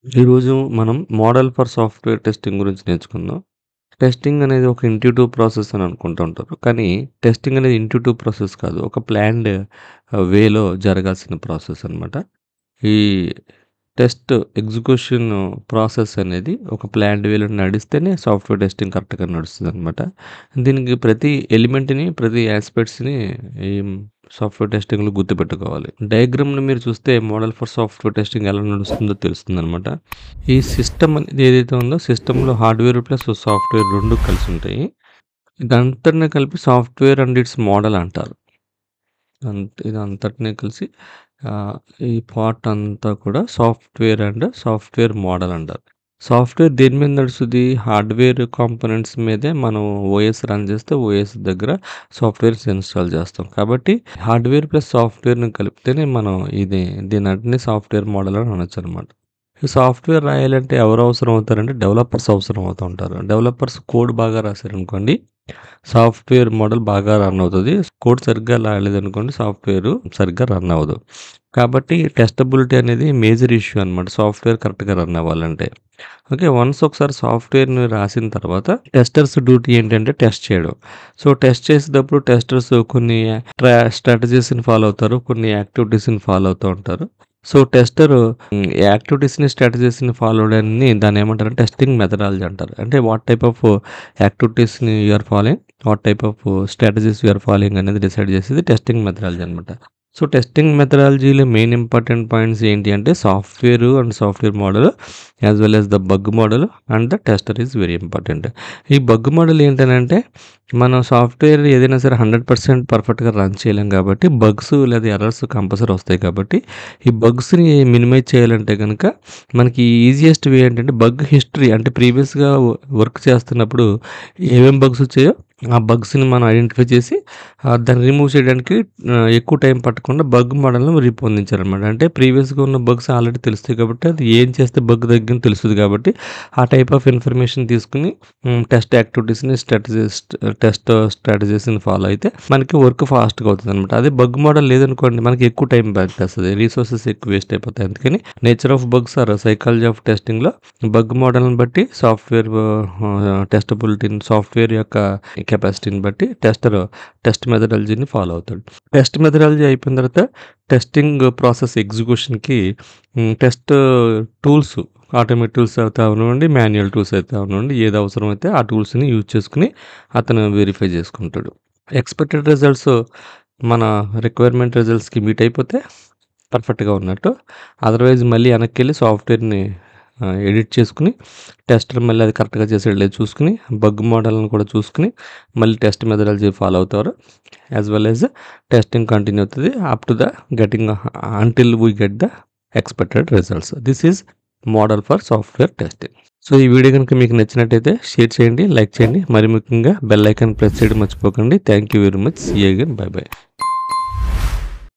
ఈరోజు మనం model for software testing గురించి నేర్చుకుందాం. టెస్టింగ్ అనేది ఒక ఇంట్యూటివ్ ప్రాసెస్ అని అనుకుంటూ ఉంటారు. కానీ టెస్టింగ్ అనేది ఇంట్యూటివ్ ప్రాసెస్ కాదు. ఒక ప్లాన్డ్ వేలో జరగాల్సిన ప్రాసెస్ అనమాట. ఈ టెస్ట్ ఎగ్జిక్యూషన్ ప్రాసెస్ అనేది ఒక ప్లాన్డ్ వేలో నడిస్తేనే సాఫ్ట్‌వేర్ టెస్టింగ్ కరెక్ట్‌గా నడుస్తదనమాట. దీనికి ప్రతి ఎలిమెంట్‌ని, ప్రతి యాస్పెక్ట్స్‌ని ఈ సాఫ్ట్‌వేర్ టెస్టింగ్‌లో గుర్తుపెట్టుకోవాలి. డయాగ్రామ్‌ని మీరు చూస్తే మోడల్ ఫర్ సాఫ్ట్‌వేర్ టెస్టింగ్ ఎలా నడుస్తుందో తెలుస్తుందనమాట. ఈ సిస్టమ్ అనేది ఏదైతే ఉందో సిస్టమ్‌లో హార్డ్‌వేర్ ప్లస్ సాఫ్ట్‌వేర్ 2 కలిసి ఉంటాయి. ఇదంతటిని కలిపి సాఫ్ట్‌వేర్ అండ్ ఇట్స్ మోడల్ అంటారు. ఇదంతటిని కలిసి ఆహ్, ఈ పార్ట్ అంతా కూడా సాఫ్ట్‌వేర్ అండ్ సాఫ్ట్‌వేర్ మోడల్ అంటారు. సాఫ్ట్‌వేర్ దేని మీద నడుస్తది? హార్డ్‌వేర్ కాంపోనెంట్స్ మీదే మనం ఓఎస్ రన్ చేస్తే ఓఎస్ దగ్గర సాఫ్ట్‌వేర్స్ ఇన్‌స్టాల్ చేస్తాం. కాబట్టి హార్డ్‌వేర్ ప్లస్ సాఫ్ట్‌వేర్‌ని కలిపితేనే మనం దీనంటిని సాఫ్ట్‌వేర్ మోడల్ అని అనొచ్చనమాట. ఈ సాఫ్ట్‌వేర్ రాయాలంటే ఎవరు అవసరం అవుతారంటే డెవలపర్స్ అవసరం అవుతూ ఉంటారు. డెవలపర్స్ కోడ్ బాగా రాశారనుకోండి, సాఫ్ట్‌వేర్ మోడల్ బాగా రన్ అవుతది. కోడ్ సరిగ్గా రాయలేదనుకోండి సాఫ్ట్‌వేరు సరిగ్గా రన్ అవ్వదు. కాబట్టి టెస్టబిలిటీ అనేది మేజర్ ఇష్యూ అనమాట. సాఫ్ట్‌వేర్ కరెక్ట్‌గా రన్ అవ్వాలంటే. ఓకే. వన్స్ ఒకసారి సాఫ్ట్‌వేర్‌ని రాసిన తర్వాత టెస్టర్స్ డ్యూటీ ఏంటంటే టెస్ట్ చేయడం. సో, టెస్ట్ చేసేటప్పుడు టెస్టర్స్ కొన్ని స్ట్రాటజీస్‌ని ఫాలో అవుతారు. కొన్ని యాక్టివిటీస్‌ని ఫాలో అవుతూ ఉంటారు. సో, టెస్టరు యాక్టివిటీస్‌ని, స్ట్రాటజీస్‌ని ఫాలో అవ్వడాన్ని దాన్నేమంటారంటే టెస్టింగ్ మెథడాలజీ అంటారు. అంటే వాట్ టైప్ ఆఫ్ యాక్టివిటీస్‌ని you are following, what type of strategies you are following అనేది డిసైడ్ చేసేది టెస్టింగ్ మెథడాలజీ అనమాట. సో, టెస్టింగ్ మెథడాలజీలో మెయిన్ ఇంపార్టెంట్ పాయింట్స్ ఏంటి అంటే software and software model as well as the bug model and the tester is very important. ఈ bug model ఏంటనంటే మనం సాఫ్ట్‌వేర్ ఏదైనా సరే 100% పర్ఫెక్ట్‌గా రన్ చేయలేం కాబట్టి బగ్స్ లేదా ఎర్రర్స్ కంపల్సరీ వస్తాయి కాబట్టి ఈ బగ్స్‌ని మినిమైజ్ చేయాలంటే గనక మనకి ఈజియెస్ట్ వే ఏంటంటే బగ్ హిస్టరీ అంటే ప్రీవియస్‌గా వర్క్ చేస్తున్నప్పుడు ఏమేం బగ్స్ వచ్చాయో ఆ బగ్స్‌ని మనం ఐడెంటిఫై చేసి దాన్ని రిమూవ్ చేయడానికి ఎక్కువ టైం పట్టకుండా బగ్ మోడల్‌ని రూపొందించారనమాట. అంటే ప్రీవియస్‌గా ఉన్న బగ్స్ ఆల్రెడీ తెలుస్తాయి కాబట్టి అది ఏం చేస్తే బగ్ తగ్గిందో తెలుస్తది కాబట్టి ఆ టైప్ ఆఫ్ ఇన్ఫర్మేషన్ తీసుకొని టెస్ట్ యాక్టివిటీస్‌ని టెస్ట్ స్ట్రాటజీస్‌ని ఫాలో అయితే మనకి వర్క్ ఫాస్ట్‌గా అవుతదనమాట. అదే బగ్ మోడల్ లేదనుకోండి మనకి ఎక్కువ టైం పట్టేస్తది. రిసోర్సెస్ ఎక్కువ వేస్ట్ అయిపోతాయి. అందుకని nature of bugs or psychology of టెస్టింగ్‌లో బగ్ మోడల్‌ని బట్టి సాఫ్ట్‌వేర్ టెస్టబిలిటీని సాఫ్ట్‌వేర్ యొక్క కెపాసిటీని బట్టి టెస్ట్ మెథడాలజీని ఫాలో అవుతాడు. టెస్ట్ మెథడాలజీ అయిపోయిన తర్వాత టెస్టింగ్ ప్రాసెస్ ఎగ్జిక్యూషన్‌కి టెస్ట్ టూల్స్ ఆటోమేటిక్ టూల్స్ అయితే అవనివ్వండి, మాన్యువల్ టూల్స్ అయితే అవనివ్వండి, ఏది అవసరమైతే ఆ టూల్స్‌ని యూజ్ చేసుకొని అతను వెరిఫై చేసుకుంటాడు. ఎక్స్‌పెక్టెడ్ రిజల్ట్స్ మన రిక్వైర్మెంట్ రిజల్ట్స్‌కి మీట్ అయిపోతే పర్ఫెక్ట్‌గా ఉన్నట్టు. అదర్‌వైజ్ మళ్ళీ వెనక్కెళ్ళి సాఫ్ట్‌వేర్‌ని ఎడిట్ చేసుకొని, టెస్టర్ మళ్ళీ అది కరెక్ట్‌గా చేసాడో లేదో చూసుకొని, బగ్ మోడల్‌ని కూడా చూసుకొని, మళ్ళీ టెస్ట్ మెథడాలజీ ఫాలో అవుతారు. As well as testing continue అవుతది. Up to the getting until we get the expected results. This is model for software testing. So, ఈ వీడియో గనుక మీకు నచ్చినట్టయితే షేర్ చేయండి, లైక్ చేయండి. మరి ముఖ్యంగా బెల్ ఐకాన్ ప్రెస్ చేయడం మర్చిపోకండి. Thank you very much. See you again. Bye by.